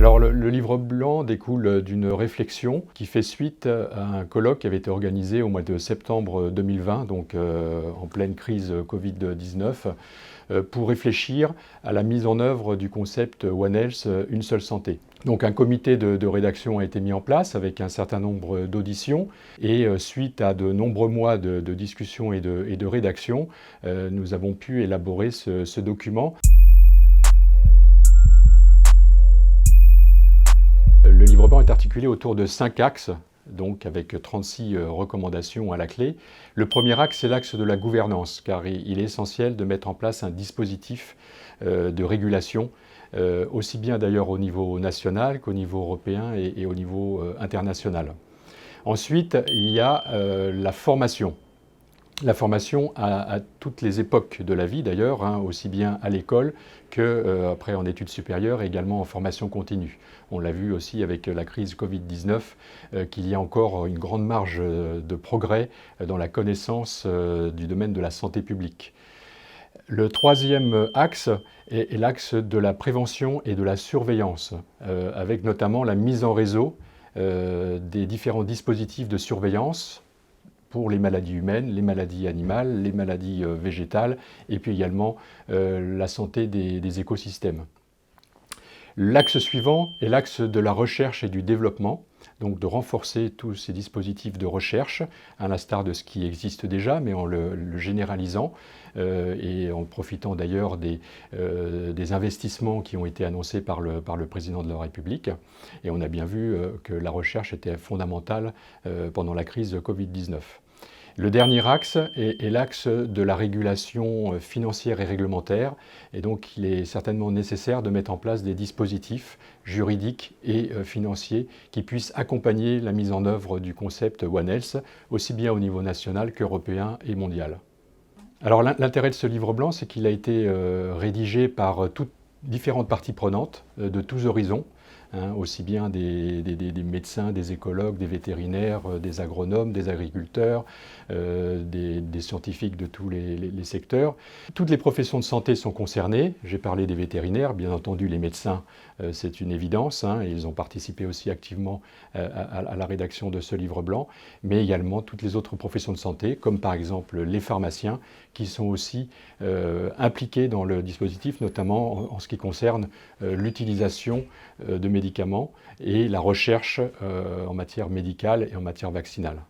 Alors le livre blanc découle d'une réflexion qui fait suite à un colloque qui avait été organisé au mois de septembre 2020, donc en pleine crise Covid-19, pour réfléchir à la mise en œuvre du concept One Health, une seule santé. Donc un comité de rédaction a été mis en place avec un certain nombre d'auditions et suite à de nombreux mois de discussion et de rédaction, nous avons pu élaborer ce document. Le livre blanc est articulé autour de 5 axes, donc avec 36 recommandations à la clé. Le premier axe, c'est l'axe de la gouvernance, car il est essentiel de mettre en place un dispositif de régulation, aussi bien d'ailleurs au niveau national qu'au niveau européen et au niveau international. Ensuite, il y a la formation. La formation à toutes les époques de la vie d'ailleurs, aussi bien à l'école qu'après en études supérieures et également en formation continue. On l'a vu aussi avec la crise Covid-19 qu'il y a encore une grande marge de progrès dans la connaissance du domaine de la santé publique. Le troisième axe est l'axe de la prévention et de la surveillance, avec notamment la mise en réseau des différents dispositifs de surveillance pour les maladies humaines, les maladies animales, les maladies végétales et puis également la santé des écosystèmes. L'axe suivant est l'axe de la recherche et du développement, donc de renforcer tous ces dispositifs de recherche, à l'instar de ce qui existe déjà, mais en le généralisant et en profitant d'ailleurs des investissements qui ont été annoncés par le président de la République. Et on a bien vu que la recherche était fondamentale pendant la crise de Covid-19. Le dernier axe est l'axe de la régulation financière et réglementaire. Et donc, il est certainement nécessaire de mettre en place des dispositifs juridiques et financiers qui puissent accompagner la mise en œuvre du concept One Health, aussi bien au niveau national qu'européen et mondial. Alors, l'intérêt de ce livre blanc, c'est qu'il a été rédigé par toutes différentes parties prenantes de tous horizons. Aussi bien des médecins, des écologues, des vétérinaires, des agronomes, des agriculteurs, des scientifiques de tous les secteurs. Toutes les professions de santé sont concernées. J'ai parlé des vétérinaires, bien entendu les médecins, c'est une évidence. Ils ont participé aussi activement à la rédaction de ce livre blanc, mais également toutes les autres professions de santé, comme par exemple les pharmaciens, qui sont aussi impliqués dans le dispositif, notamment en ce qui concerne l'utilisation de médicaments et la recherche en matière médicale et en matière vaccinale.